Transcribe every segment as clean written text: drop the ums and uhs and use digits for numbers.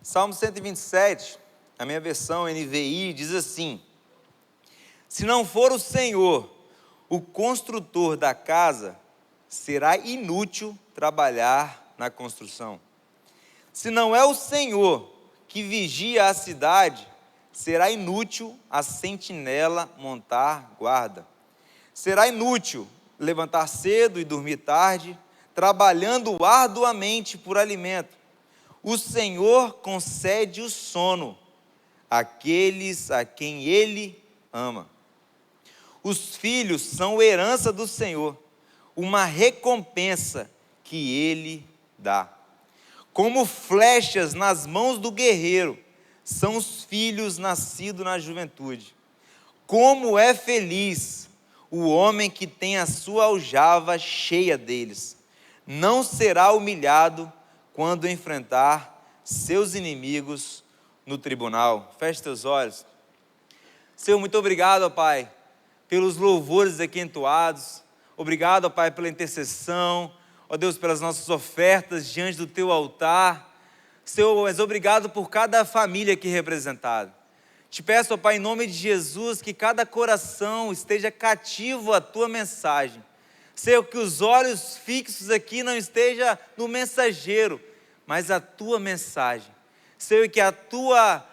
Salmo 127, a minha versão NVI, diz assim: se não for o Senhor o construtor da casa, será inútil trabalhar na construção. Se não é o Senhor que vigia a cidade, será inútil a sentinela montar guarda. Será inútil levantar cedo e dormir tarde, trabalhando arduamente por alimento. O Senhor concede o sono àqueles a quem Ele ama. Os filhos são herança do Senhor, uma recompensa que Ele dá. Como flechas nas mãos do guerreiro, são os filhos nascidos na juventude. Como é feliz o homem que tem a sua aljava cheia deles. Não será humilhado quando enfrentar seus inimigos no tribunal. Feche teus olhos. Senhor, muito obrigado, ó Pai, pelos louvores aqui entoados. Obrigado, ó Pai, pela intercessão. Ó Deus, pelas nossas ofertas diante do Teu altar. Senhor, mas obrigado por cada família aqui representada. Te peço, ó Pai, em nome de Jesus, que cada coração esteja cativo à Tua mensagem. Senhor, que os olhos fixos aqui não estejam no mensageiro, mas a Tua mensagem. Senhor, que a Tua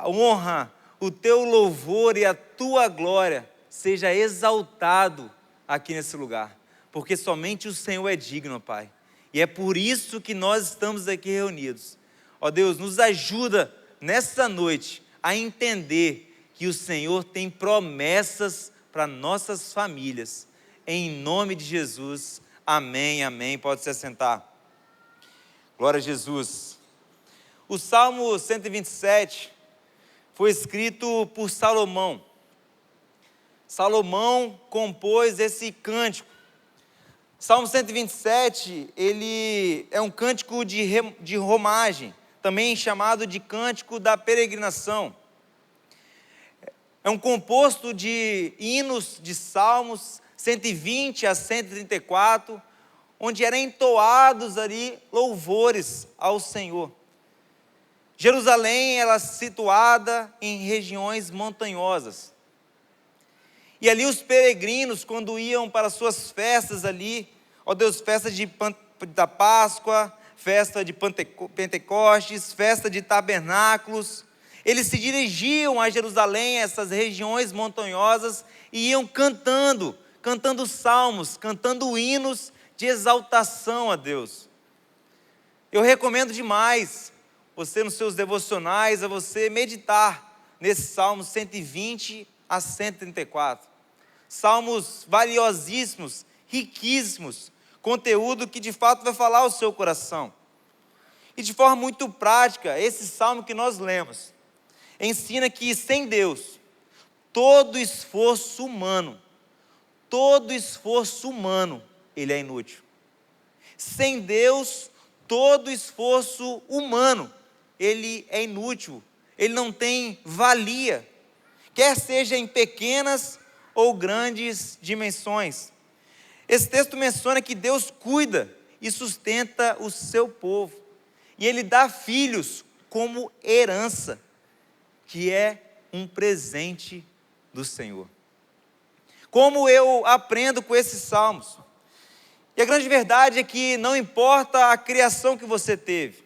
honra, o Teu louvor e a Tua glória seja exaltado aqui nesse lugar, porque somente o Senhor é digno, Pai, e é por isso que nós estamos aqui reunidos. Ó Deus, nos ajuda nessa noite a entender que o Senhor tem promessas para nossas famílias, em nome de Jesus, amém, amém. Pode se assentar. Glória a Jesus. O Salmo 127 foi escrito por Salomão. Salomão compôs esse cântico. Salmo 127, ele é um cântico de romagem, também chamado de cântico da peregrinação. É um composto de hinos, de salmos, 120 a 134, onde eram entoados ali louvores ao Senhor. Jerusalém, ela é situada em regiões montanhosas. E ali os peregrinos, quando iam para suas festas ali, ó Deus, festa da Páscoa, festa de Pentecostes, festa de tabernáculos, eles se dirigiam a Jerusalém, essas regiões montanhosas, e iam cantando salmos, cantando hinos de exaltação a Deus. Eu recomendo demais você, nos seus devocionais, a você meditar nesse Salmo 120 a 134. Salmos valiosíssimos, riquíssimos, conteúdo que de fato vai falar ao seu coração. E de forma muito prática, esse salmo que nós lemos ensina que sem Deus, todo esforço humano, ele é inútil. Sem Deus, todo esforço humano, ele é inútil, ele não tem valia, quer seja em pequenas ou grandes dimensões. Esse texto menciona que Deus cuida e sustenta o seu povo, e Ele dá filhos como herança, que é um presente do Senhor. Como eu aprendo com esses salmos? E a grande verdade é que não importa a criação que você teve,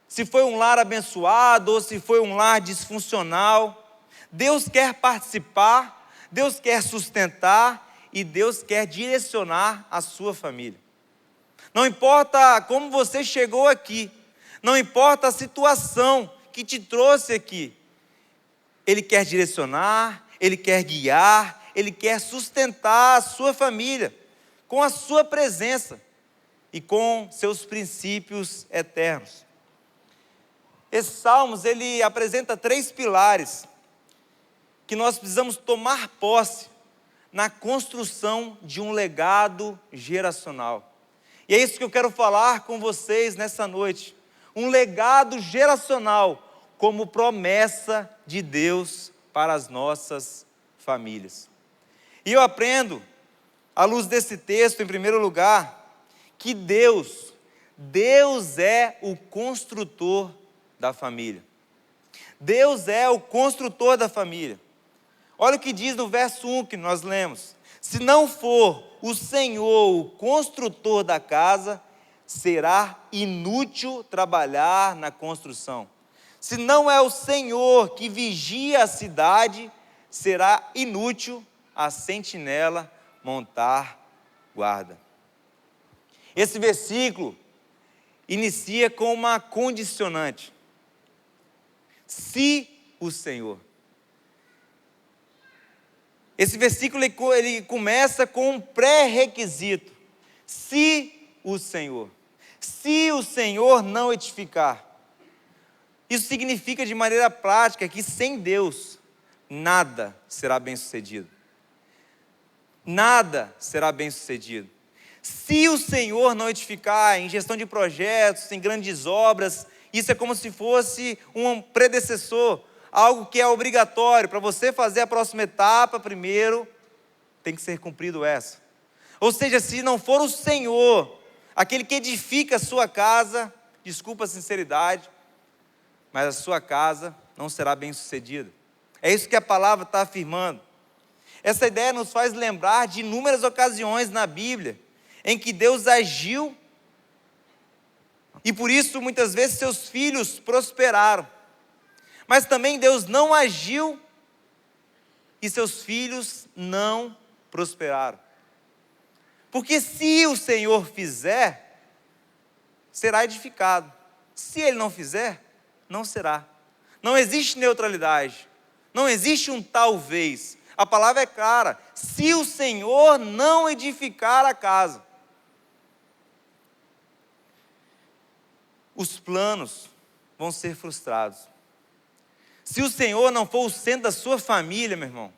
se foi um lar abençoado ou se foi um lar disfuncional, Deus quer participar, Deus quer sustentar e Deus quer direcionar a sua família. Não importa como você chegou aqui, não importa a situação que te trouxe aqui, Ele quer direcionar, Ele quer guiar, Ele quer sustentar a sua família com a sua presença e com seus princípios eternos. Esse Salmos, ele apresenta 3 pilares que nós precisamos tomar posse na construção de um legado geracional. E é isso que eu quero falar com vocês nessa noite. Um legado geracional como promessa de Deus para as nossas famílias. E eu aprendo, à luz desse texto, em primeiro lugar, que Deus é o construtor da família. Deus é o construtor da família. Olha o que diz no verso 1 que nós lemos: se não for o Senhor o construtor da casa, será inútil trabalhar na construção. Se não é o Senhor que vigia a cidade, será inútil a sentinela montar guarda. Esse versículo inicia com uma condicionante: se o Senhor. Esse versículo ele começa com um pré-requisito: se o Senhor. Se o Senhor não edificar. Isso significa de maneira prática que sem Deus nada será bem sucedido. Nada será bem sucedido. Se o Senhor não edificar em gestão de projetos, em grandes obras, isso é como se fosse um predecessor, algo que é obrigatório. Para você fazer a próxima etapa, primeiro tem que ser cumprido essa. Ou seja, se não for o Senhor, aquele que edifica a sua casa, desculpa a sinceridade, mas a sua casa não será bem sucedida. É isso que a palavra está afirmando. Essa ideia nos faz lembrar de inúmeras ocasiões na Bíblia, em que Deus agiu, e por isso muitas vezes seus filhos prosperaram. Mas também Deus não agiu, e seus filhos não prosperaram. Porque se o Senhor fizer, será edificado. Se Ele não fizer, não será. Não existe neutralidade. Não existe um talvez. A palavra é clara: se o Senhor não edificar a casa, os planos vão ser frustrados. Se o Senhor não for o centro da sua família, meu irmão,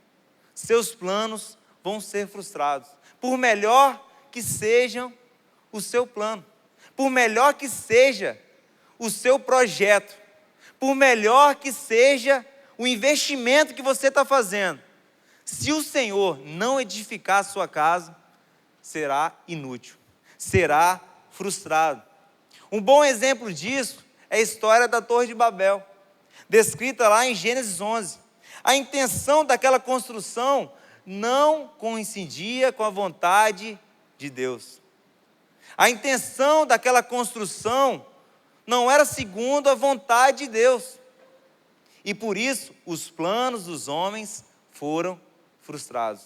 seus planos vão ser frustrados. Por melhor que seja o seu plano, por melhor que seja o seu projeto, por melhor que seja o investimento que você está fazendo, se o Senhor não edificar a sua casa, será inútil, será frustrado. Um bom exemplo disso é a história da Torre de Babel, descrita lá em Gênesis 11. A intenção daquela construção não coincidia com a vontade de Deus. A intenção daquela construção não era segundo a vontade de Deus. E por isso, os planos dos homens foram frustrados.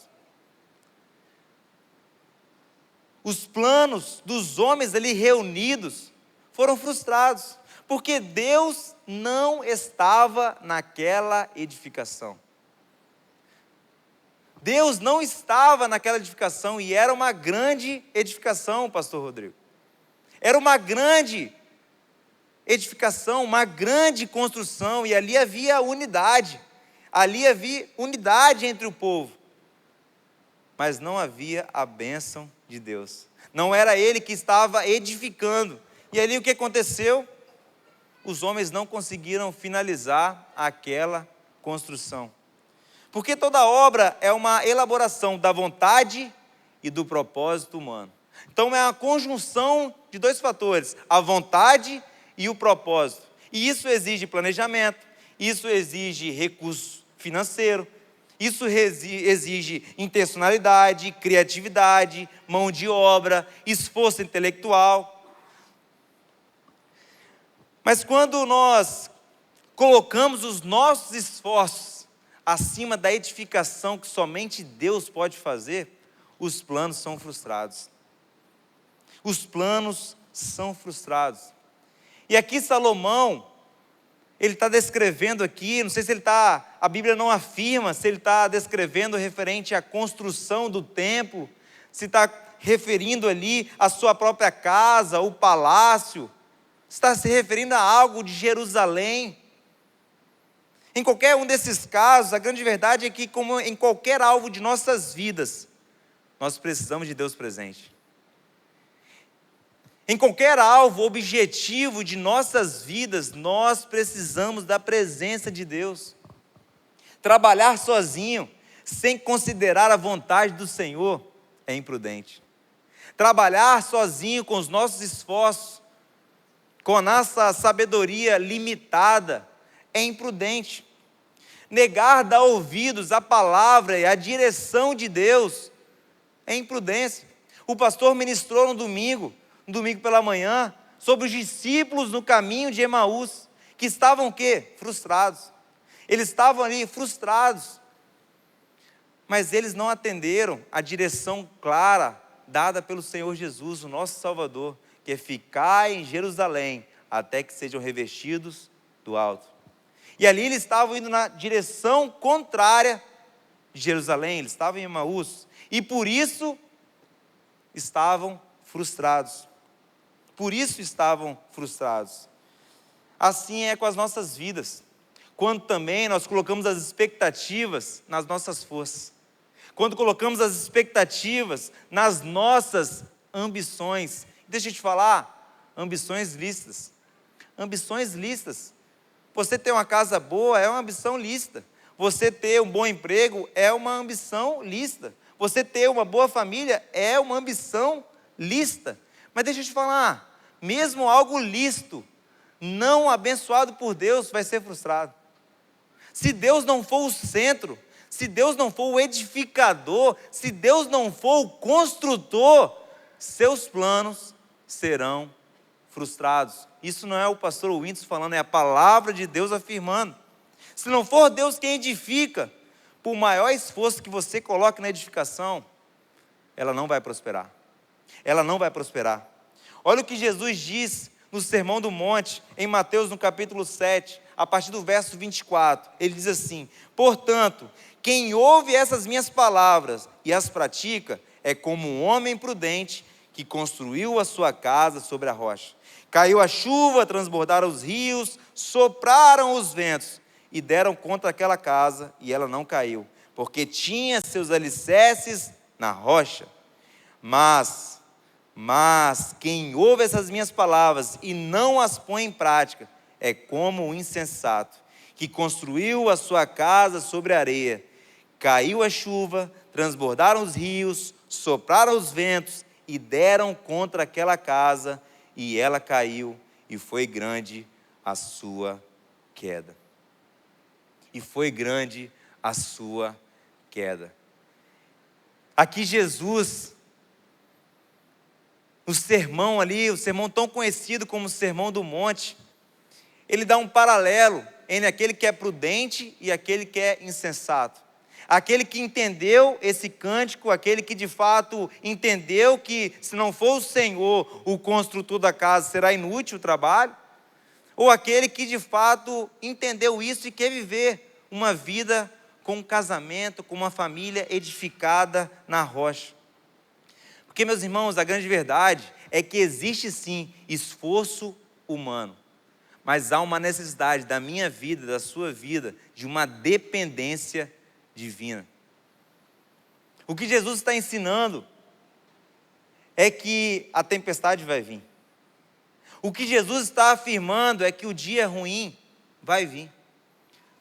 Os planos dos homens ali reunidos foram frustrados, porque Deus não estava naquela edificação. Deus não estava naquela edificação, e era uma grande edificação, pastor Rodrigo. Era uma grande edificação, uma grande construção, e ali havia unidade. Ali havia unidade entre o povo. Mas não havia a bênção de Deus. Não era Ele que estava edificando. E ali o que aconteceu? Os homens não conseguiram finalizar aquela construção. Porque toda obra é uma elaboração da vontade e do propósito humano. Então é uma conjunção de dois fatores: a vontade e o propósito. E isso exige planejamento, isso exige recurso financeiro, isso exige intencionalidade, criatividade, mão de obra, esforço intelectual. Mas quando nós colocamos os nossos esforços acima da edificação que somente Deus pode fazer, os planos são frustrados. Os planos são frustrados. E aqui Salomão, ele está descrevendo aqui, não sei se a Bíblia não afirma, se ele está descrevendo referente à construção do templo, se está referindo ali à sua própria casa, o palácio, se está se referindo a algo de Jerusalém. Em qualquer um desses casos, a grande verdade é que, como em qualquer alvo de nossas vidas, nós precisamos de Deus presente. Em qualquer alvo, objetivo de nossas vidas, nós precisamos da presença de Deus. Trabalhar sozinho, sem considerar a vontade do Senhor, é imprudente. Trabalhar sozinho com os nossos esforços, com a nossa sabedoria limitada, é imprudente. Negar dar ouvidos à palavra e à direção de Deus é imprudência. O pastor ministrou no domingo pela manhã, sobre os discípulos no caminho de Emaús, que estavam o quê? Frustrados. Eles estavam ali frustrados, mas eles não atenderam a direção clara dada pelo Senhor Jesus, o nosso Salvador, que é ficar em Jerusalém até que sejam revestidos do alto. E ali eles estavam indo na direção contrária de Jerusalém, eles estavam em Emaús, e por isso estavam frustrados. Por isso estavam frustrados. Assim é com as nossas vidas, quando também nós colocamos as expectativas nas nossas forças, quando colocamos as expectativas nas nossas ambições. Deixa eu te falar, ambições lícitas. Ambições lícitas. Você ter uma casa boa é uma ambição lícita. Você ter um bom emprego é uma ambição lícita. Você ter uma boa família é uma ambição lícita. Mas deixa eu te falar, mesmo algo lícito, não abençoado por Deus, vai ser frustrado. Se Deus não for o centro, se Deus não for o edificador, se Deus não for o construtor, seus planos serão frustrados. Isso não é o pastor Wintos falando, é a palavra de Deus afirmando. Se não for Deus quem edifica, por maior esforço que você coloque na edificação, ela não vai prosperar. Ela não vai prosperar. Olha o que Jesus diz no Sermão do Monte, em Mateus no capítulo 7, a partir do verso 24. Ele diz assim: portanto, quem ouve essas minhas palavras e as pratica, é como um homem prudente que construiu a sua casa sobre a rocha. Caiu a chuva, transbordaram os rios, sopraram os ventos e deram contra aquela casa, e ela não caiu, porque tinha seus alicerces na rocha. Mas quem ouve essas minhas palavras e não as põe em prática, é como um insensato, que construiu a sua casa sobre a areia. Caiu a chuva, transbordaram os rios, sopraram os ventos e deram contra aquela casa, e ela caiu, e foi grande a sua queda. E foi grande a sua queda. Aqui Jesus, o sermão ali, o sermão tão conhecido como o Sermão do Monte, ele dá um paralelo entre aquele que é prudente e aquele que é insensato. Aquele que entendeu esse cântico, aquele que de fato entendeu que se não for o Senhor o construtor da casa, será inútil o trabalho, ou aquele que de fato entendeu isso e quer viver uma vida com um casamento, com uma família edificada na rocha. Porque, meus irmãos, a grande verdade é que existe sim esforço humano, mas há uma necessidade da minha vida, da sua vida, de uma dependência divina. O que Jesus está ensinando é que a tempestade vai vir. O que Jesus está afirmando é que o dia ruim vai vir.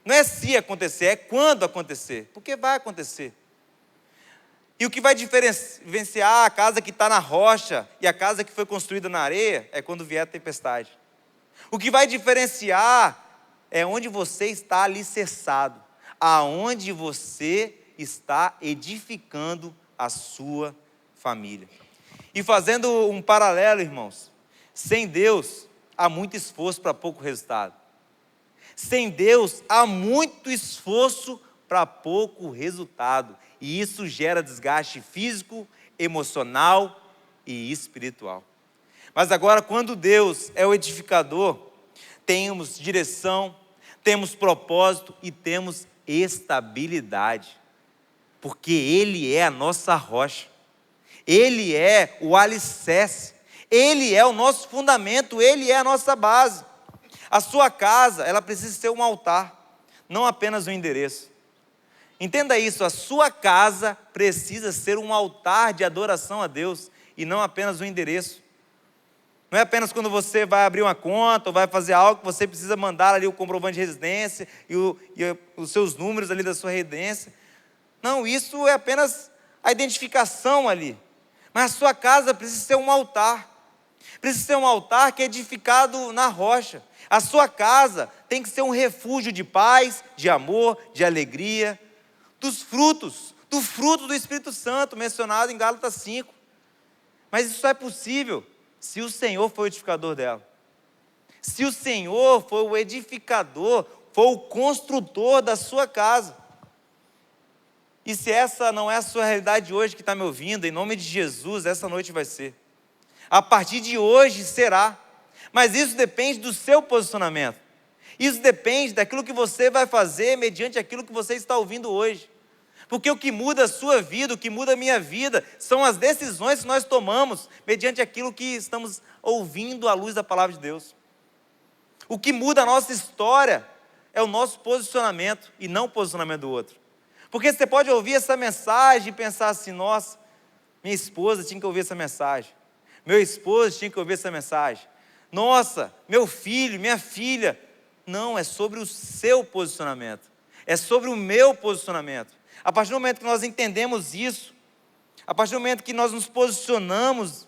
Não é se acontecer, é quando acontecer, porque vai acontecer. E o que vai diferenciar a casa que está na rocha e a casa que foi construída na areia é quando vier a tempestade. O que vai diferenciar é onde você está alicerçado, aonde você está edificando a sua família. E fazendo um paralelo, irmãos, sem Deus há muito esforço para pouco resultado. Sem Deus há muito esforço para pouco resultado. E isso gera desgaste físico, emocional e espiritual. Mas agora, quando Deus é o edificador, temos direção, temos propósito e temos estabilidade. Porque Ele é a nossa rocha. Ele é o alicerce. Ele é o nosso fundamento. Ele é a nossa base. A sua casa, ela precisa ser um altar, não apenas um endereço. Entenda isso, a sua casa precisa ser um altar de adoração a Deus e não apenas um endereço. Não é apenas quando você vai abrir uma conta ou vai fazer algo que você precisa mandar ali o comprovante de residência e os seus números ali da sua residência. Não, isso é apenas a identificação ali. Mas a sua casa precisa ser um altar. Precisa ser um altar que é edificado na rocha. A sua casa tem que ser um refúgio de paz, de amor, de alegria, do fruto do Espírito Santo, mencionado em Gálatas 5. Mas isso só é possível se o Senhor for o edificador dela. Se o Senhor for o edificador, for o construtor da sua casa. E se essa não é a sua realidade hoje que está me ouvindo, em nome de Jesus, essa noite vai ser. A partir de hoje será. Mas isso depende do seu posicionamento. Isso depende daquilo que você vai fazer mediante aquilo que você está ouvindo hoje. Porque o que muda a sua vida, o que muda a minha vida, são as decisões que nós tomamos mediante aquilo que estamos ouvindo à luz da palavra de Deus. O que muda a nossa história é o nosso posicionamento e não o posicionamento do outro. Porque você pode ouvir essa mensagem e pensar assim: nossa, minha esposa tinha que ouvir essa mensagem. Meu esposo tinha que ouvir essa mensagem. Nossa, meu filho, minha filha. Não, é sobre o seu posicionamento. É sobre o meu posicionamento. A partir do momento que nós entendemos isso, a partir do momento que nós nos posicionamos,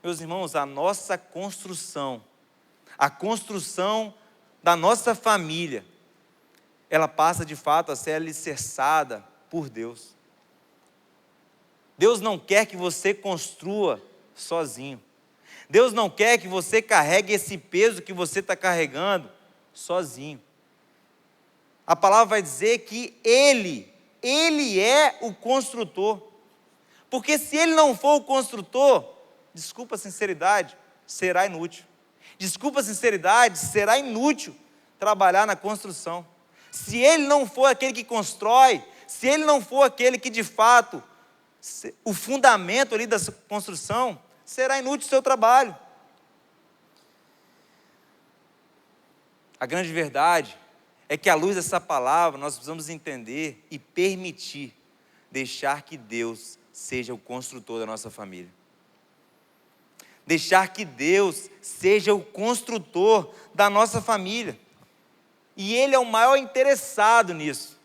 meus irmãos, a nossa construção, a construção da nossa família, ela passa de fato a ser alicerçada por Deus. Deus não quer que você construa sozinho. Deus não quer que você carregue esse peso que você está carregando sozinho. A palavra vai dizer que Ele é o construtor. Porque se Ele não for o construtor, desculpa a sinceridade, será inútil. Desculpa a sinceridade, será inútil trabalhar na construção. Se Ele não for aquele que constrói, se Ele não for aquele que de fato, o fundamento ali da construção, será inútil o seu trabalho. A grande verdade é que à luz dessa palavra nós precisamos entender e permitir, deixar que Deus seja o construtor da nossa família. Deixar que Deus seja o construtor da nossa família. E Ele é o maior interessado nisso.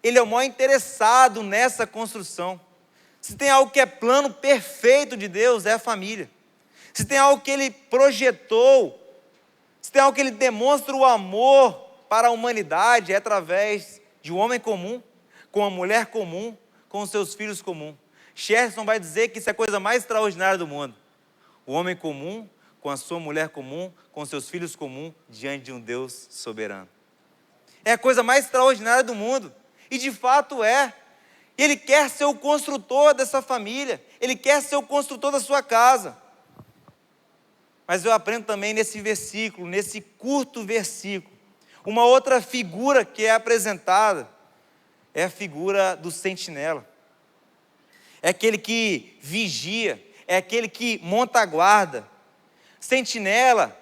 Ele é o maior interessado nessa construção. Se tem algo que é plano perfeito de Deus, é a família. Se tem algo que Ele projetou, se tem algo que Ele demonstra o amor para a humanidade, é através de um homem comum, com uma mulher comum, com os seus filhos comuns. Chesterton vai dizer que isso é a coisa mais extraordinária do mundo. O homem comum, com a sua mulher comum, com seus filhos comuns, diante de um Deus soberano. É a coisa mais extraordinária do mundo. E de fato é. Ele quer ser o construtor dessa família. Ele quer ser o construtor da sua casa. Mas eu aprendo também nesse versículo, nesse curto versículo, uma outra figura que é apresentada, é a figura do sentinela. É aquele que vigia, é aquele que monta a guarda. Sentinela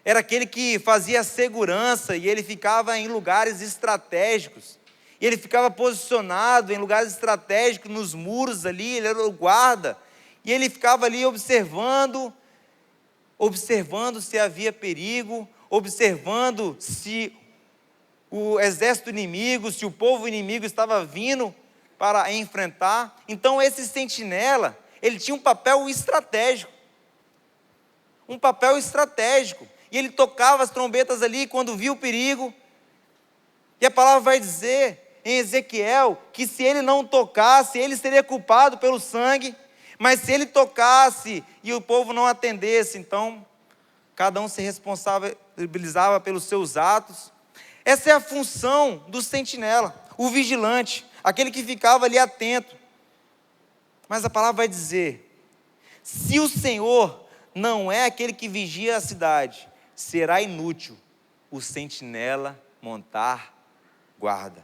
era aquele que fazia segurança e ele ficava em lugares estratégicos. E ele ficava posicionado em lugares estratégicos, nos muros ali, ele era o guarda. E ele ficava ali observando se havia perigo, observando se o exército inimigo, se o povo inimigo estava vindo para enfrentar. Então esse sentinela, ele tinha um papel estratégico. E ele tocava as trombetas ali quando via o perigo. E a palavra vai dizer em Ezequiel que se ele não tocasse, ele seria culpado pelo sangue. Mas se ele tocasse e o povo não atendesse, então cada um se responsabilizava pelos seus atos. Essa é a função do sentinela, o vigilante, aquele que ficava ali atento. Mas a palavra vai dizer: se o Senhor não é aquele que vigia a cidade, será inútil o sentinela montar guarda.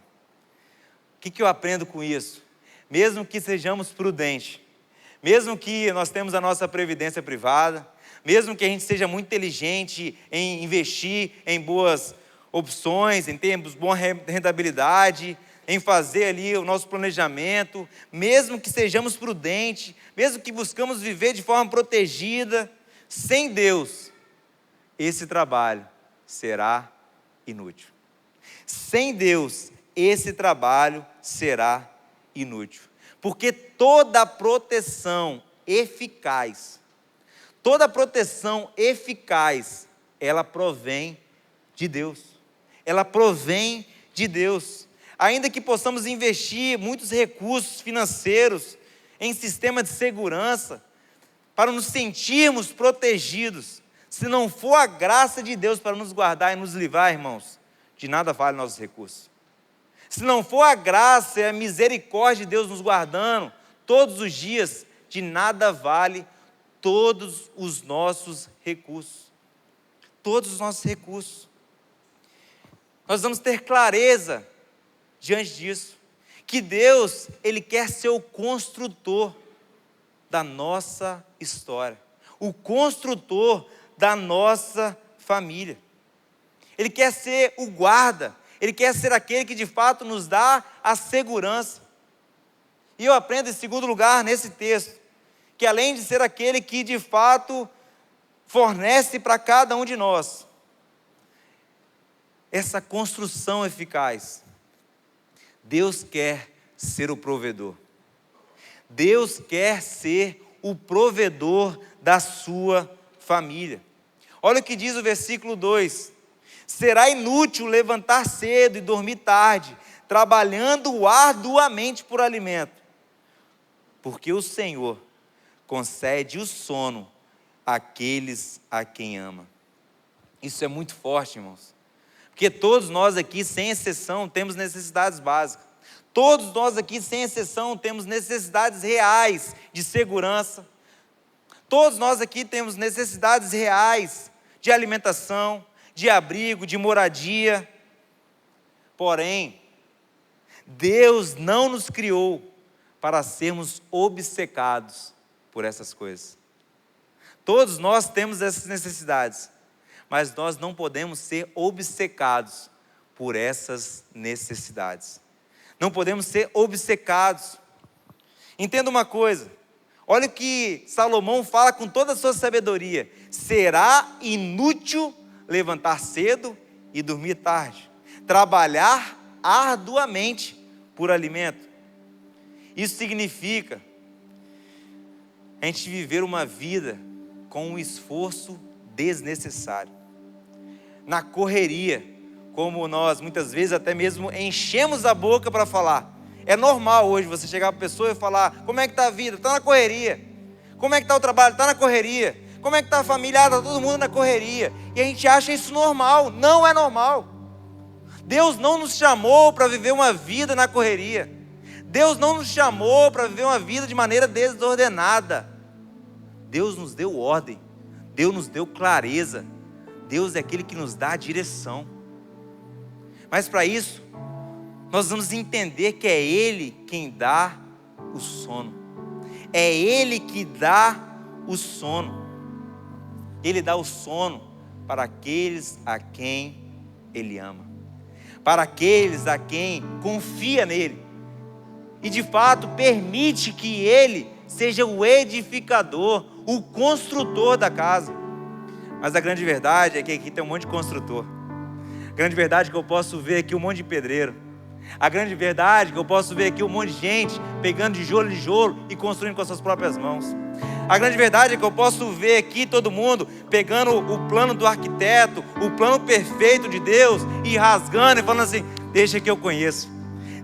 O que eu aprendo com isso? Mesmo que sejamos prudentes, mesmo que nós temos a nossa previdência privada, mesmo que a gente seja muito inteligente em investir em boas opções, em termos de boa rentabilidade, em fazer ali o nosso planejamento, mesmo que sejamos prudentes, mesmo que buscamos viver de forma protegida, sem Deus, esse trabalho será inútil. Sem Deus, esse trabalho será inútil. Porque toda proteção eficaz, toda proteção eficaz, ela provém de Deus. Ela provém de Deus. Ainda que possamos investir muitos recursos financeiros em sistema de segurança, para nos sentirmos protegidos, se não for a graça de Deus para nos guardar e nos livrar, irmãos, de nada vale nossos recursos. Se não for a graça e a misericórdia de Deus nos guardando todos os dias, de nada vale todos os nossos recursos. Todos os nossos recursos. Nós vamos ter clareza diante disso, que Deus, Ele quer ser o construtor da nossa história, o construtor da nossa família. Ele quer ser o guarda, Ele quer ser aquele que de fato nos dá a segurança. E eu aprendo em segundo lugar nesse texto, que além de ser aquele que de fato fornece para cada um de nós essa construção eficaz, Deus quer ser o provedor. Deus quer ser o provedor da sua família. Olha o que diz o versículo 2: será inútil levantar cedo e dormir tarde, trabalhando arduamente por alimento, porque o Senhor concede o sono àqueles a quem ama. Isso é muito forte, irmãos, porque todos nós aqui, sem exceção, temos necessidades básicas. Todos nós aqui, sem exceção, temos necessidades reais de segurança. Todos nós aqui temos necessidades reais de alimentação, de abrigo, de moradia. Porém, Deus não nos criou para sermos obcecados por essas coisas. Todos nós temos essas necessidades, mas nós não podemos ser obcecados por essas necessidades. Não podemos ser obcecados. Entenda uma coisa, olha o que Salomão fala com toda a sua sabedoria: será inútil levantar cedo e dormir tarde, trabalhar arduamente por alimento. Isso significa a gente viver uma vida com um esforço desnecessário, na correria, como nós muitas vezes até mesmo enchemos a boca para falar. É normal hoje você chegar para a pessoa e falar: como é que está a vida? Está na correria. Como é que está o trabalho? Está na correria. Como é que está a família? Está todo mundo na correria. E a gente acha isso normal. Não é normal. Deus não nos chamou para viver uma vida na correria. Deus não nos chamou para viver uma vida de maneira desordenada. Deus nos deu ordem. Deus nos deu clareza. Deus é aquele que nos dá a direção. Mas para isso, nós vamos entender que é Ele quem dá o sono. É Ele que dá o sono. Ele dá o sono para aqueles a quem Ele ama, para aqueles a quem confia nele, e de fato permite que Ele seja o edificador, o construtor da casa. Mas a grande verdade é que aqui tem um monte de construtor. A grande verdade é que eu posso ver aqui um monte de pedreiro. A grande verdade é que eu posso ver aqui um monte de gente pegando tijolo de tijolo e construindo com as suas próprias mãos. A grande verdade é que eu posso ver aqui todo mundo pegando o plano do arquiteto, o plano perfeito de Deus, e rasgando e falando assim: deixa que eu conheço,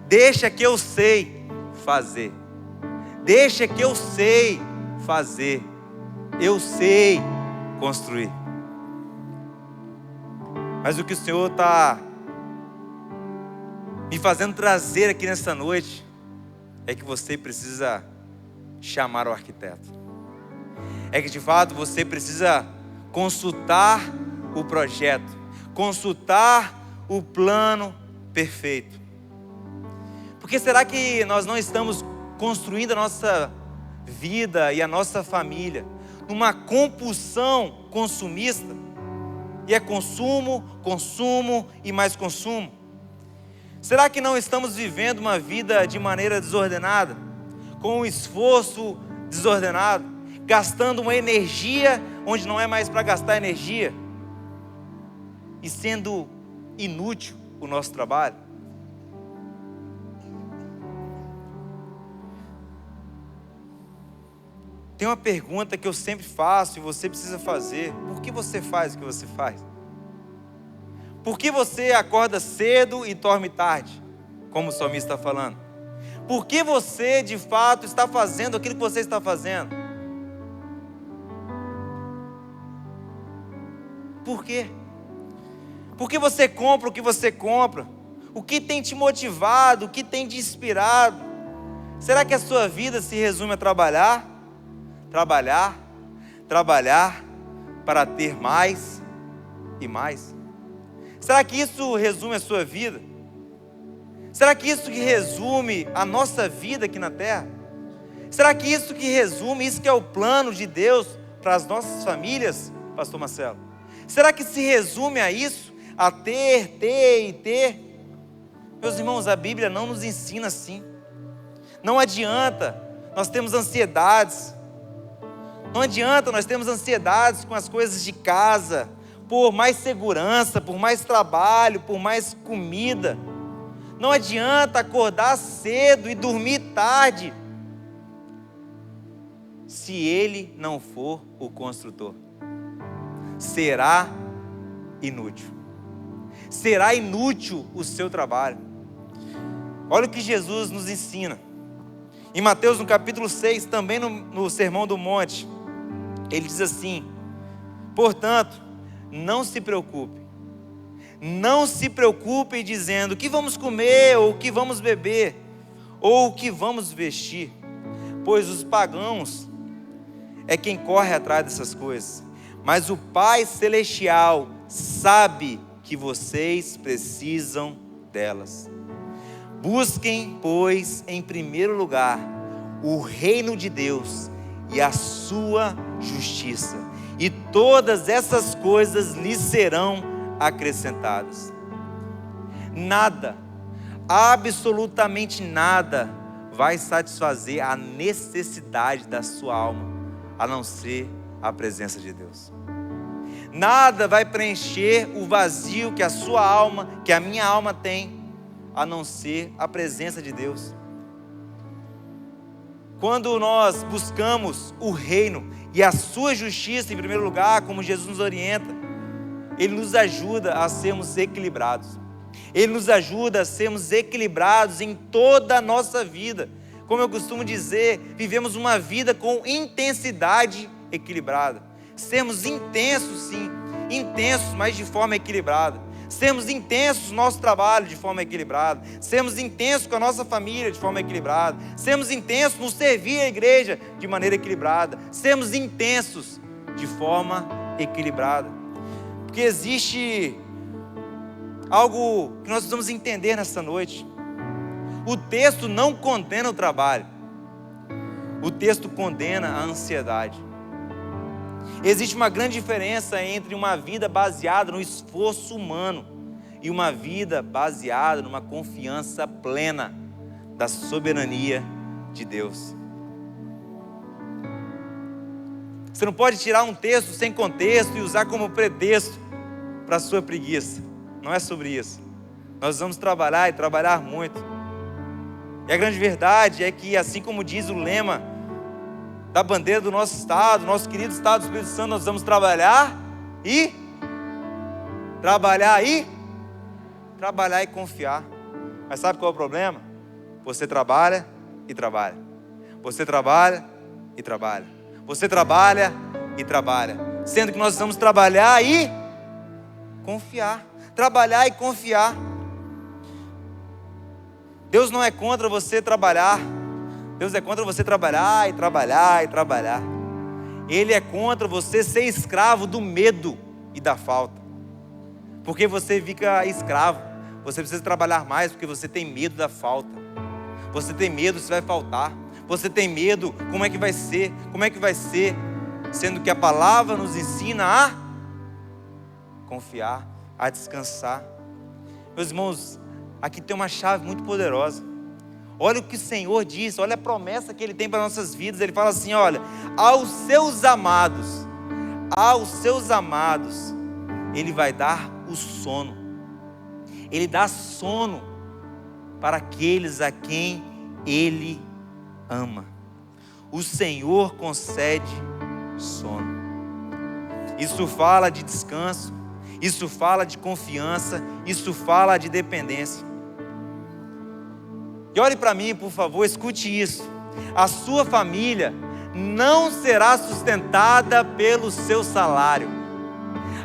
deixa que eu sei fazer, deixa que eu sei fazer, eu sei construir. Mas o que o Senhor está me fazendo trazer aqui nessa noite é que você precisa chamar o arquiteto. É que de fato você precisa consultar o projeto, consultar o plano perfeito. Porque será que nós não estamos construindo a nossa vida e a nossa família numa compulsão consumista? E é consumo, consumo e mais consumo. Será que não estamos vivendo uma vida de maneira desordenada, com um esforço desordenado, gastando uma energia onde não é mais para gastar energia, e sendo inútil o nosso trabalho? Tem uma pergunta que eu sempre faço e você precisa fazer: por que você faz o que você faz? Por que você acorda cedo e dorme tarde, como o salmista está falando? Por que você de fato está fazendo aquilo que você está fazendo? Por quê? Por que você compra o que você compra? O que tem te motivado? O que tem te inspirado? Será que a sua vida se resume a trabalhar? Trabalhar, trabalhar para ter mais e mais? Será que isso resume a sua vida? Será que isso que resume a nossa vida aqui na terra? Será que isso que resume, isso que é o plano de Deus para as nossas famílias, pastor Marcelo? Será que se resume a isso? A ter e ter? Meus irmãos, a Bíblia não nos ensina assim. Não adianta nós temos ansiedades. Não adianta nós temos ansiedades com as coisas de casa, por mais segurança, por mais trabalho, por mais comida. Não adianta acordar cedo e dormir tarde, se Ele não for o construtor. Será inútil. Será inútil o seu trabalho. Olha o que Jesus nos ensina. Em Mateus, no capítulo 6, também no Sermão do Monte, Ele diz assim: portanto, não se preocupe. Não se preocupem dizendo: o que vamos comer, ou o que vamos beber, ou o que vamos vestir, pois os pagãos é quem corre atrás dessas coisas. Mas o Pai Celestial sabe que vocês precisam delas. Busquem, pois, em primeiro lugar, o reino de Deus e a sua justiça, e todas essas coisas lhes serão acrescentadas. Nada, absolutamente nada, vai satisfazer a necessidade da sua alma, a não ser a presença de Deus. Nada vai preencher o vazio que a sua alma, que a minha alma tem, a não ser a presença de Deus. Quando nós buscamos o reino e a sua justiça em primeiro lugar, como Jesus nos orienta, Ele nos ajuda a sermos equilibrados. Ele nos ajuda a sermos equilibrados em toda a nossa vida. Como eu costumo dizer, vivemos uma vida com intensidade equilibrada. Sermos intensos, sim, intensos, mas de forma equilibrada. Sermos intensos no nosso trabalho de forma equilibrada. Sermos intensos com a nossa família de forma equilibrada. Sermos intensos no servir a igreja de maneira equilibrada. Sermos intensos de forma equilibrada. Porque existe algo que nós precisamos entender nessa noite. O texto não condena o trabalho. O texto condena a ansiedade. Existe uma grande diferença entre uma vida baseada no esforço humano e uma vida baseada numa confiança plena da soberania de Deus. Você não pode tirar um texto sem contexto e usar como pretexto para a sua preguiça. Não é sobre isso. Nós vamos trabalhar e trabalhar muito. E a grande verdade é que, assim como diz o lema da bandeira do nosso estado, nosso querido estado do Espírito Santo, nós vamos trabalhar e confiar. Mas sabe qual é o problema? Você trabalha e trabalha. Você trabalha e trabalha. Você trabalha e trabalha. Sendo que nós vamos trabalhar e confiar. Trabalhar e confiar. Deus não é contra você trabalhar. Deus é contra você trabalhar e trabalhar e trabalhar. Ele é contra você ser escravo do medo e da falta. Porque você fica escravo. Você precisa trabalhar mais porque você tem medo da falta. Você tem medo se vai faltar. Você tem medo, como é que vai ser? Como é que vai ser? Sendo que a palavra nos ensina a confiar, a descansar. Meus irmãos, aqui tem uma chave muito poderosa. Olha o que o Senhor diz, olha a promessa que Ele tem para nossas vidas. Ele fala assim: olha, aos seus amados, Ele vai dar o sono. Ele dá sono para aqueles a quem Ele ama. o Senhor concede sono. Isso fala de descanso, isso fala de confiança, isso fala de dependência. E olhe para mim, por favor, escute isso. A sua família não será sustentada pelo seu salário.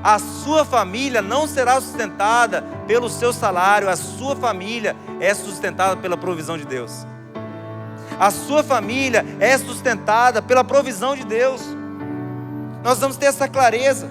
A sua família não será sustentada pelo seu salário. A sua família é sustentada pela provisão de Deus. A sua família é sustentada pela provisão de Deus. Nós vamos ter essa clareza.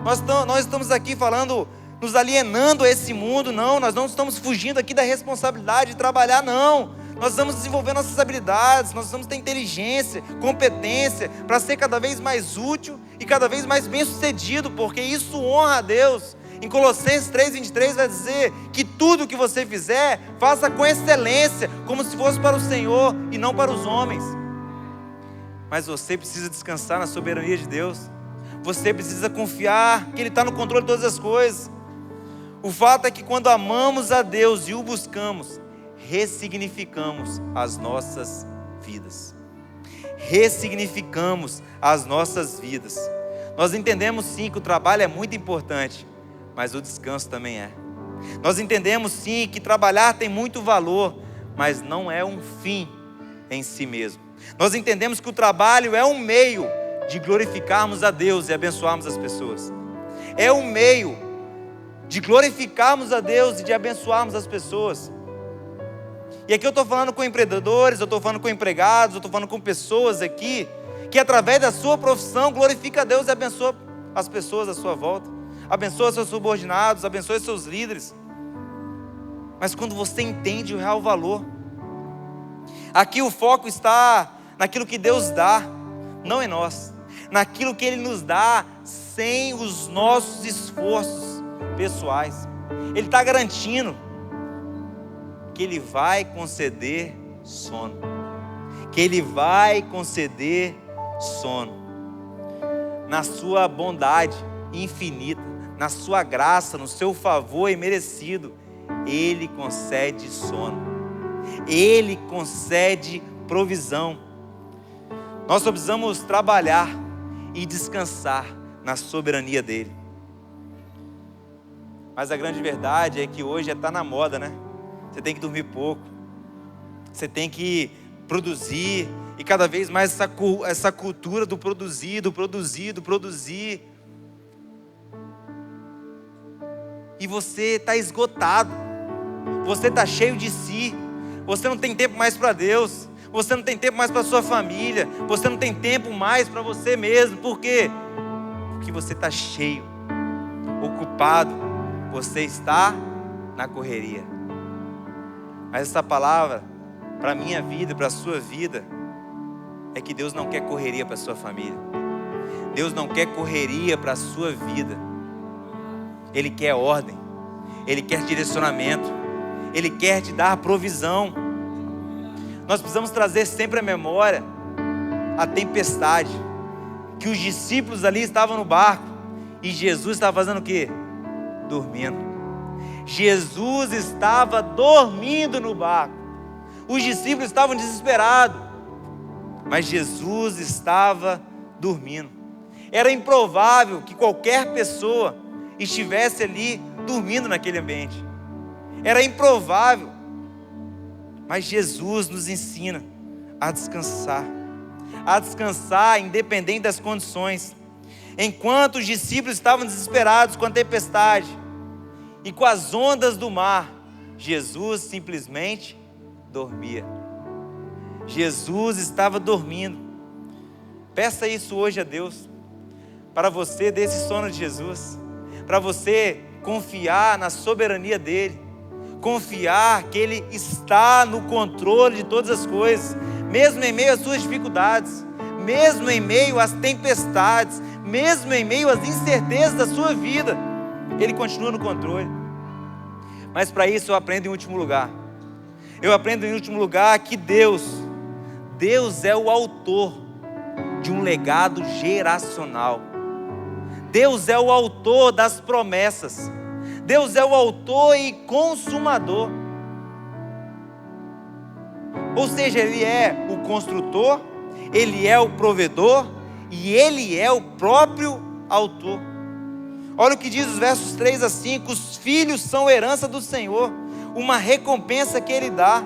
Nós estamos aqui falando, nos alienando a esse mundo. Não, nós não estamos fugindo aqui da responsabilidade de trabalhar, não. Nós vamos desenvolver nossas habilidades, nós vamos ter inteligência, competência, para ser cada vez mais útil e cada vez mais bem sucedido, porque isso honra a Deus. Em Colossenses 3:23 vai dizer que tudo que você fizer, faça com excelência, como se fosse para o Senhor e não para os homens. Mas você precisa descansar na soberania de Deus. Você precisa confiar que Ele está no controle de todas as coisas. O fato é que quando amamos a Deus e o buscamos, ressignificamos as nossas vidas. Ressignificamos as nossas vidas. Nós entendemos sim que o trabalho é muito importante, mas o descanso também é. Nós entendemos sim que trabalhar tem muito valor, mas não é um fim em si mesmo. Nós entendemos que o trabalho é um meio de glorificarmos a Deus e abençoarmos as pessoas. É um meio de glorificarmos a Deus e de abençoarmos as pessoas. E aqui eu estou falando com empreendedores, eu estou falando com empregados, eu estou falando com pessoas aqui, que através da sua profissão glorifica a Deus e abençoa as pessoas à sua volta. Abençoa seus subordinados, abençoa seus líderes. Mas quando você entende o real valor, aqui o foco está naquilo que Deus dá, não em nós, naquilo que Ele nos dá sem os nossos esforços pessoais. Ele está garantindo que Ele vai conceder sono, que Ele vai conceder sono, na sua bondade infinita, na sua graça, no seu favor imerecido, Ele concede sono, Ele concede provisão. Nós só precisamos trabalhar e descansar na soberania dEle. Mas a grande verdade é que hoje está na moda, né? Você tem que dormir pouco, você tem que produzir, e cada vez mais essa cultura do produzir. E você está esgotado, você está cheio de si, você não tem tempo mais para Deus, você não tem tempo mais para sua família, você não tem tempo mais para você mesmo. Por quê? Porque você está cheio, ocupado, você está na correria. Mas essa palavra, para a minha vida, para a sua vida, é que Deus não quer correria para a sua família. Deus não quer correria para a sua vida. Ele quer ordem, Ele quer direcionamento, Ele quer te dar provisão. Nós precisamos trazer sempre à memória a tempestade, que os discípulos ali estavam no barco, e Jesus estava fazendo o quê? Dormindo. Jesus estava dormindo no barco. Os discípulos estavam desesperados, mas Jesus estava dormindo. Era improvável que qualquer pessoa estivesse ali dormindo naquele ambiente. Era improvável. Mas Jesus nos ensina a descansar independente das condições. Enquanto os discípulos estavam desesperados com a tempestade e com as ondas do mar, Jesus simplesmente dormia. Jesus estava dormindo. Peça isso hoje a Deus, para você desse sono de Jesus, para você confiar na soberania dEle, confiar que Ele está no controle de todas as coisas, mesmo em meio às suas dificuldades, mesmo em meio às tempestades, mesmo em meio às incertezas da sua vida, Ele continua no controle. Mas para isso eu aprendo em último lugar que Deus é o autor de um legado geracional. Deus é o autor das promessas. Deus é o autor e consumador. Ou seja, Ele é o construtor Ele é o provedor e Ele é o próprio autor. Olha o que diz os versos 3 a 5: os filhos são herança do Senhor, uma recompensa que Ele dá.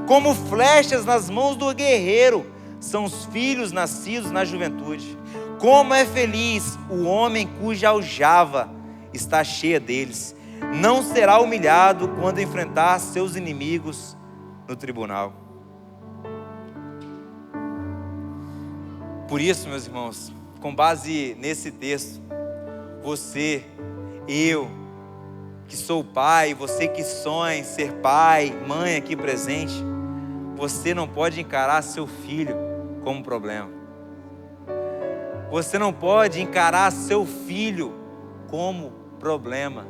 Como flechas nas mãos do guerreiro, são os filhos nascidos na juventude. Como é feliz o homem cuja aljava está cheia deles. Não será humilhado quando enfrentar seus inimigos no tribunal. Por isso, meus irmãos, com base nesse texto, você, eu, que sou pai, você que sonha em ser pai, mãe aqui presente, você não pode encarar seu filho como problema. Você não pode encarar seu filho como problema.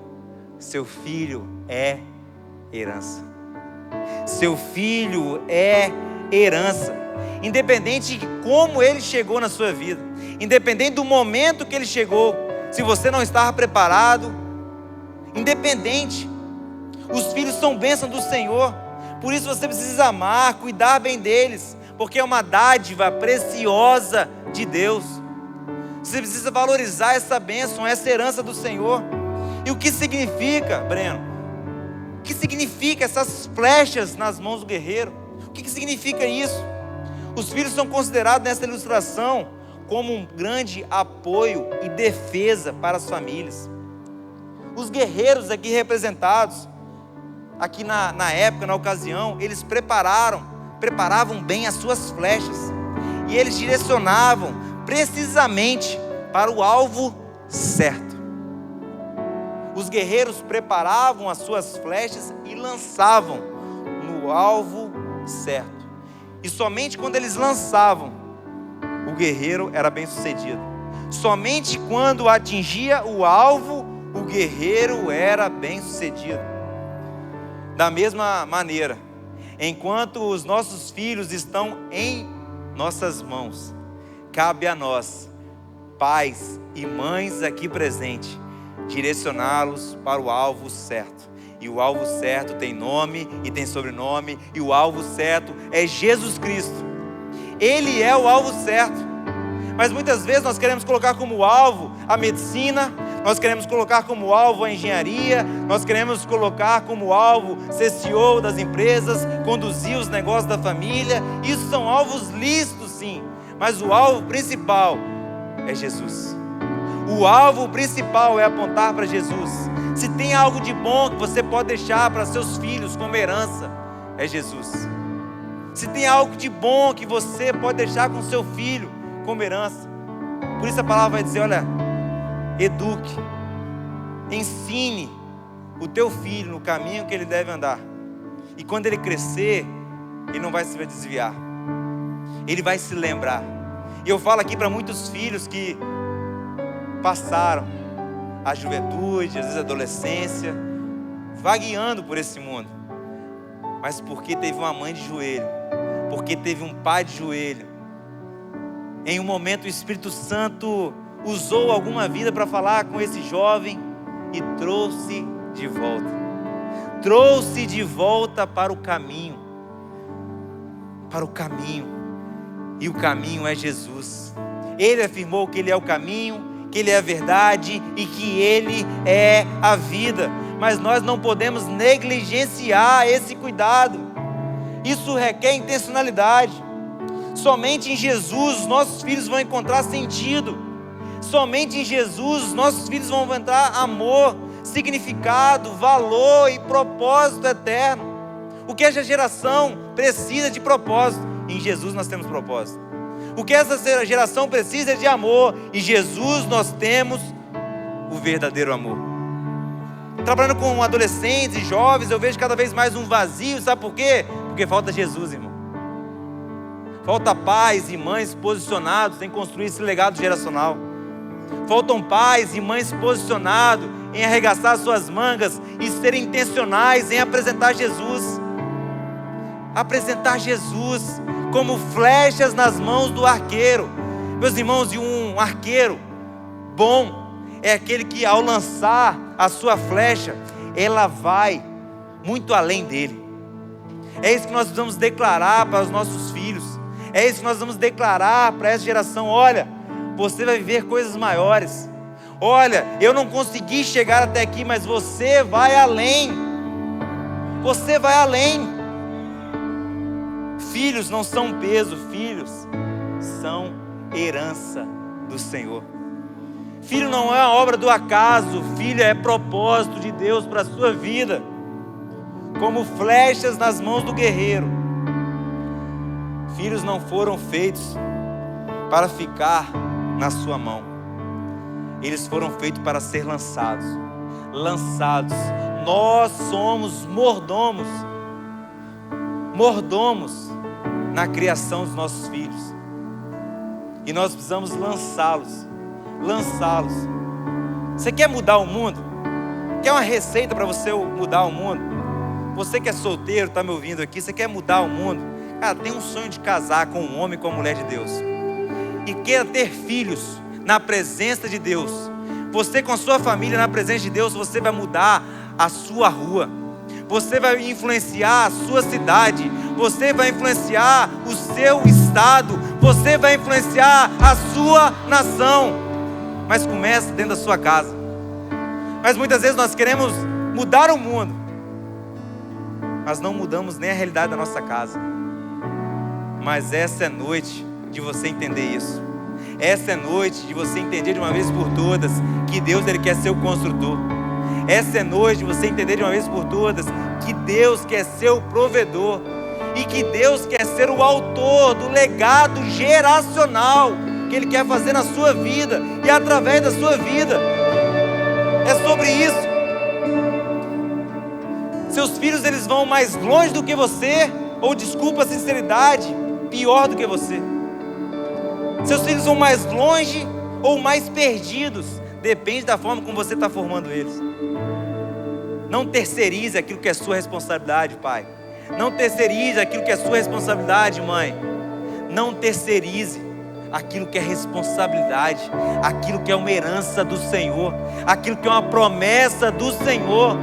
Seu filho é herança. Seu filho é herança. Independente de como ele chegou na sua vida, independente do momento que ele chegou, se você não estava preparado, independente, os filhos são bênção do Senhor. Por isso você precisa amar, cuidar bem deles, porque é uma dádiva preciosa de Deus. Você precisa valorizar essa bênção, essa herança do Senhor. E o que significa, Breno? O que significa essas flechas nas mãos do guerreiro? O que significa isso? Os filhos são considerados nessa ilustração como um grande apoio e defesa para as famílias. Os guerreiros aqui representados, aqui na época, na ocasião, eles preparavam bem as suas flechas, e eles direcionavam precisamente para o alvo certo. Os guerreiros preparavam as suas flechas e lançavam no alvo certo. E somente quando eles lançavam, o guerreiro era bem sucedido. Somente quando atingia o alvo, o guerreiro era bem sucedido. Da mesma maneira, enquanto os nossos filhos estão em nossas mãos, cabe a nós, pais e mães aqui presentes, direcioná-los para o alvo certo. E o alvo certo tem nome e tem sobrenome, e o alvo certo é Jesus Cristo. Ele é o alvo certo. Mas muitas vezes nós queremos colocar como alvo a medicina, nós queremos colocar como alvo a engenharia, nós queremos colocar como alvo ser CEO das empresas, conduzir os negócios da família. Isso são alvos lícitos, sim, mas o alvo principal é Jesus. O alvo principal é apontar para Jesus. Se tem algo de bom que você pode deixar para seus filhos como herança, é Jesus. Se tem algo de bom que você pode deixar com seu filho como herança, por isso a palavra vai dizer, olha, eduque, ensine o teu filho no caminho que ele deve andar, e quando ele crescer, ele não vai se desviar, ele vai se lembrar. E eu falo aqui para muitos filhos que passaram a juventude, às vezes a adolescência, vagueando por esse mundo, mas porque teve uma mãe de joelho, porque teve um pai de joelho, em um momento o Espírito Santo usou alguma vida para falar com esse jovem e trouxe de volta para o caminho, e o caminho é Jesus. Ele afirmou que Ele é o caminho, que Ele é a verdade e que Ele é a vida. Mas nós não podemos negligenciar esse cuidado. Isso requer intencionalidade. Somente em Jesus os nossos filhos vão encontrar sentido. Somente em Jesus os nossos filhos vão encontrar amor, significado, valor e propósito eterno. O que essa geração precisa de propósito, em Jesus nós temos propósito. O que essa geração precisa é de amor, e Jesus nós temos o verdadeiro amor. Trabalhando com adolescentes e jovens, eu vejo cada vez mais um vazio, sabe por quê? Porque falta Jesus, irmão. Falta pais e mães posicionados em construir esse legado geracional. Faltam pais e mães posicionados em arregaçar suas mangas e serem intencionais em apresentar Jesus. Apresentar Jesus como flechas nas mãos do arqueiro. Meus irmãos, e um arqueiro bom é aquele que, ao lançar a sua flecha, ela vai muito além dele. É isso que nós precisamos declarar para os nossos filhos. É isso que nós vamos declarar para essa geração: olha, você vai viver coisas maiores. Olha, eu não consegui chegar até aqui, mas você vai além. Você vai além. Filhos não são peso, filhos são herança do Senhor. Filho não é uma obra do acaso, filho é propósito de Deus para a sua vida, como flechas nas mãos do guerreiro. Filhos não foram feitos para ficar na sua mão, eles foram feitos para ser lançados. Nós somos mordomos na criação dos nossos filhos, e nós precisamos lançá-los. Você quer mudar o mundo? Quer uma receita para você mudar o mundo? Você que é solteiro, está me ouvindo aqui, você quer mudar o mundo? Cara, tem um sonho de casar com um homem e com a mulher de Deus, e queira ter filhos na presença de Deus. Você com a sua família na presença de Deus, você vai mudar a sua rua, você vai influenciar a sua cidade, você vai influenciar o seu estado, você vai influenciar a sua nação. Mas começa dentro da sua casa. Mas muitas vezes nós queremos mudar o mundo, mas não mudamos nem a realidade da nossa casa. Mas essa é noite de você entender isso. Essa é noite de você entender de uma vez por todas que Deus, Ele quer ser o construtor. Essa é noite de você entender de uma vez por todas que Deus quer ser o provedor, e que Deus quer ser o autor do legado geracional que Ele quer fazer na sua vida e através da sua vida. É sobre isso. Seus filhos, eles vão mais longe do que você, ou desculpa a sinceridade, pior do que você. Seus filhos vão mais longe ou mais perdidos, depende da forma como você está formando eles. Não terceirize aquilo que é sua responsabilidade, pai. Não terceirize aquilo que é sua responsabilidade, mãe. Não terceirize aquilo que é responsabilidade, aquilo que é uma herança do Senhor, aquilo que é uma promessa do Senhor.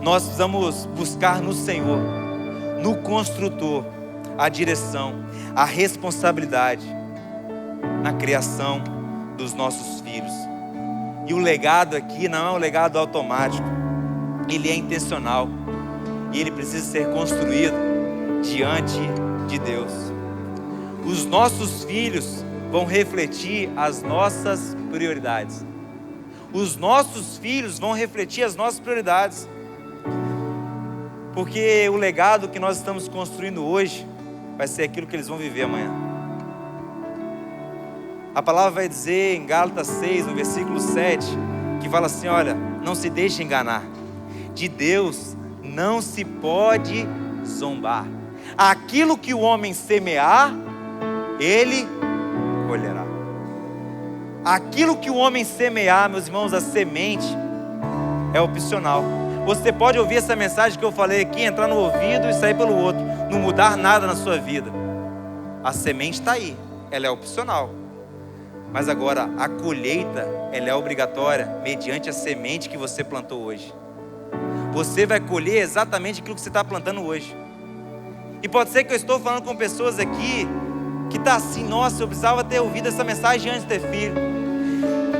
Nós precisamos buscar no Senhor, no construtor, a direção, a responsabilidade na criação dos nossos filhos. E o legado aqui não é um legado automático, ele é intencional, e ele precisa ser construído diante de Deus. Os nossos filhos vão refletir as nossas prioridades. Os nossos filhos vão refletir as nossas prioridades. Porque o legado que nós estamos construindo hoje vai ser aquilo que eles vão viver amanhã. A palavra vai dizer em Gálatas 6, no versículo 7, que fala assim: olha, não se deixe enganar, de Deus não se pode zombar. Aquilo que o homem semear, ele colherá. Aquilo que o homem semear, meus irmãos, a semente é opcional. Você pode ouvir essa mensagem que eu falei aqui, entrar no ouvido e sair pelo outro, não mudar nada na sua vida. A semente está aí, ela é opcional. Mas agora, a colheita, ela é obrigatória, mediante a semente que você plantou hoje. Você vai colher exatamente aquilo que você está plantando hoje. E pode ser que eu estou falando com pessoas aqui que está assim: nossa, eu precisava ter ouvido essa mensagem antes de ter filho.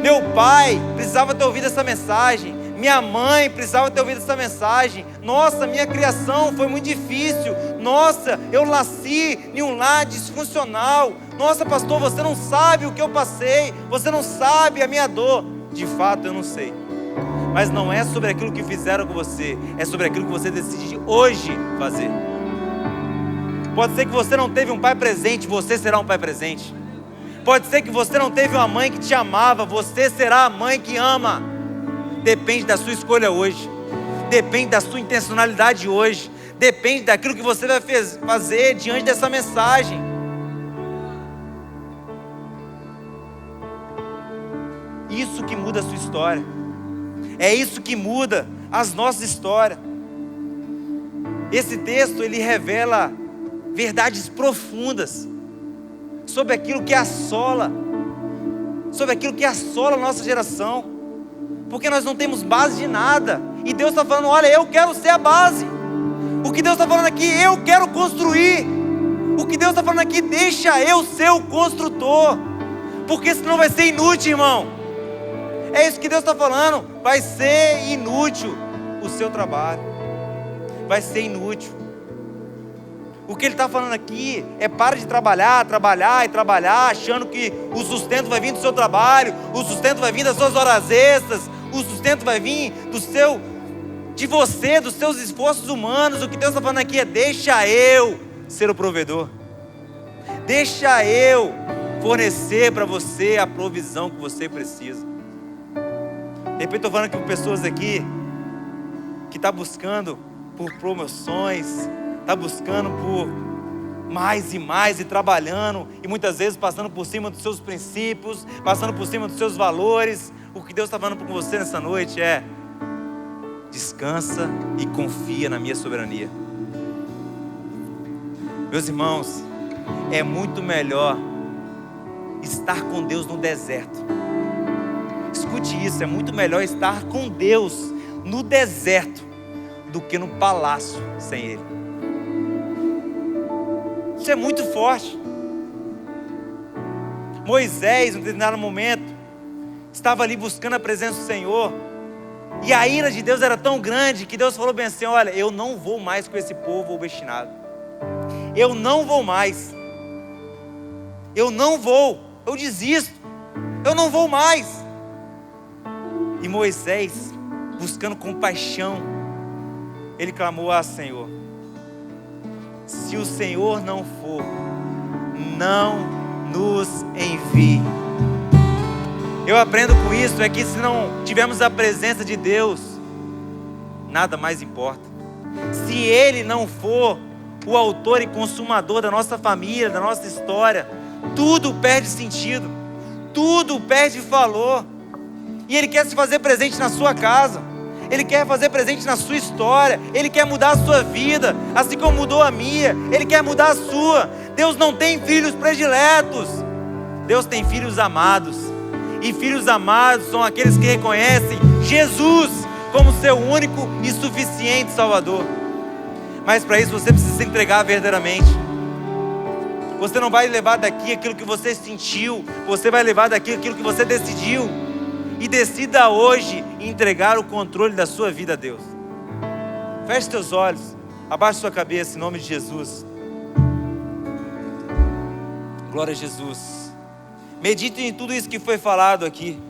Meu pai precisava ter ouvido essa mensagem. Minha mãe precisava ter ouvido essa mensagem. Nossa, minha criação foi muito difícil. Nossa, eu nasci em um lar disfuncional. Nossa, pastor, você não sabe o que eu passei. Você não sabe a minha dor. De fato, eu não sei. Mas não é sobre aquilo que fizeram com você, é sobre aquilo que você decide hoje fazer. Pode ser que você não teve um pai presente, você será um pai presente. Pode ser que você não teve uma mãe que te amava, você será a mãe que ama. Depende da sua escolha hoje, depende da sua intencionalidade hoje, depende daquilo que você vai fazer diante dessa mensagem. Isso que muda a sua história, é isso que muda as nossas histórias. Esse texto, ele revela verdades profundas sobre aquilo que assola a nossa geração, porque nós não temos base de nada, e Deus está falando: olha, eu quero ser a base. O que Deus está falando aqui, eu quero construir. O que Deus está falando aqui, deixa eu ser o construtor, porque senão vai ser inútil, irmão. É isso que Deus está falando, vai ser inútil o seu trabalho, vai ser inútil. O que Ele está falando aqui é para de trabalhar, achando que o sustento vai vir do seu trabalho, o sustento vai vir das suas horas extras, o sustento vai vir de você, dos seus esforços humanos. O que Deus está falando aqui é: deixa eu ser o provedor, deixa eu fornecer para você a provisão que você precisa. De repente estou falando com pessoas aqui que estão buscando por promoções, está buscando por mais e mais, e trabalhando, e muitas vezes passando por cima dos seus princípios, passando por cima dos seus valores. O que Deus está falando com você nessa noite é: descansa e confia na minha soberania. Meus irmãos, é muito melhor estar com Deus no deserto. Escute isso, é muito melhor estar com Deus no deserto do que no palácio sem Ele. Isso é muito forte. Moisés, em um determinado momento, estava ali buscando a presença do Senhor, e a ira de Deus era tão grande que Deus falou bem assim: olha, eu não vou mais com esse povo obstinado, eu não vou mais, eu não vou, eu desisto, eu não vou mais. E Moisés, buscando compaixão, ele clamou: ah, Senhor, se o Senhor não for, não nos envie. Eu aprendo com isso, é que se não tivermos a presença de Deus, nada mais importa. Se Ele não for o autor e consumador da nossa família, da nossa história, tudo perde sentido, tudo perde valor. E Ele quer se fazer presente na sua casa, Ele quer fazer presente na sua história, Ele quer mudar a sua vida, assim como mudou a minha, Ele quer mudar a sua. Deus não tem filhos prediletos, Deus tem filhos amados. E filhos amados são aqueles que reconhecem Jesus como seu único e suficiente Salvador. Mas para isso você precisa se entregar verdadeiramente. Você não vai levar daqui aquilo que você sentiu, você vai levar daqui aquilo que você decidiu. E decida hoje entregar o controle da sua vida a Deus. Feche seus olhos, abaixe sua cabeça em nome de Jesus. Glória a Jesus. Medite em tudo isso que foi falado aqui.